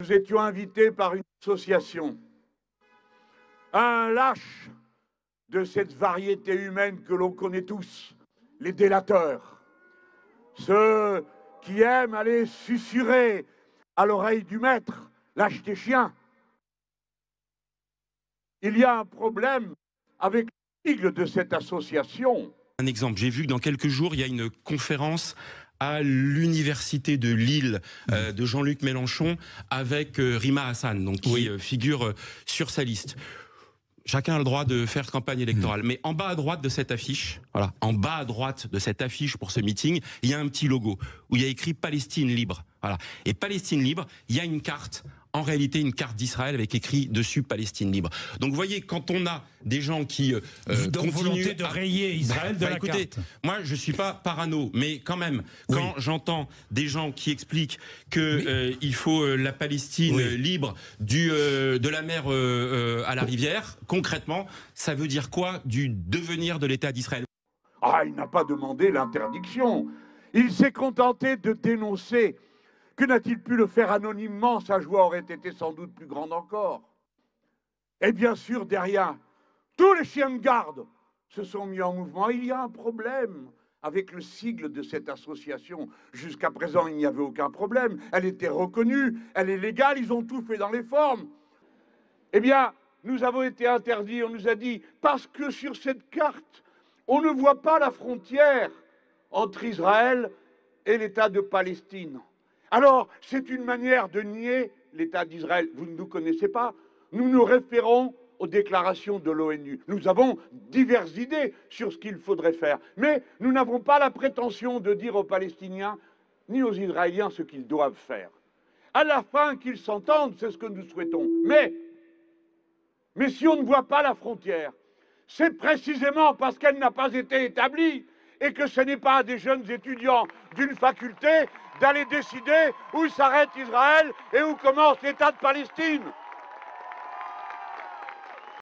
Nous étions invités par une association, un lâche de cette variété humaine que l'on connaît tous, les délateurs, ceux qui aiment aller susurrer à l'oreille du maître, lâche tes chiens. Il y a un problème avec le sigle de cette association. Un exemple, j'ai vu que dans quelques jours, il y a une conférence à l'université de Lille de Jean-Luc Mélenchon avec Rima Hassan, donc qui figure sur sa liste. Chacun a le droit de faire campagne électorale, mais en bas à droite de cette affiche, voilà, en bas à droite de cette affiche pour ce meeting, il y a un petit logo où il y a écrit Palestine libre. Voilà. Et Palestine libre, il y a une carte. En réalité, une carte d'Israël avec écrit dessus Palestine libre. Donc, vous voyez, quand on a des gens qui donc volonté de rayer Israël de la écoutez, carte. Moi, je suis pas parano, mais quand même, quand j'entends des gens qui expliquent que il faut la Palestine libre de la mer à la rivière, concrètement, ça veut dire quoi du devenir de l'État d'Israël? Ah, il n'a pas demandé l'interdiction. Il s'est contenté de dénoncer. Que n'a-t-il pu le faire anonymement? Sa joie aurait été sans doute plus grande encore. Et bien sûr, derrière, tous les chiens de garde se sont mis en mouvement. Il y a un problème avec le sigle de cette association. Jusqu'à présent, il n'y avait aucun problème. Elle était reconnue, elle est légale, ils ont tout fait dans les formes. Eh bien, nous avons été interdits, on nous a dit, parce que sur cette carte, on ne voit pas la frontière entre Israël et l'État de Palestine. Alors, c'est une manière de nier l'État d'Israël. Vous ne nous connaissez pas. Nous nous référons aux déclarations de l'ONU. Nous avons diverses idées sur ce qu'il faudrait faire. Mais nous n'avons pas la prétention de dire aux Palestiniens ni aux Israéliens ce qu'ils doivent faire. À la fin, qu'ils s'entendent, c'est ce que nous souhaitons. Mais si on ne voit pas la frontière, c'est précisément parce qu'elle n'a pas été établie et que ce n'est pas à des jeunes étudiants d'une faculté d'aller décider où s'arrête Israël et où commence l'État de Palestine.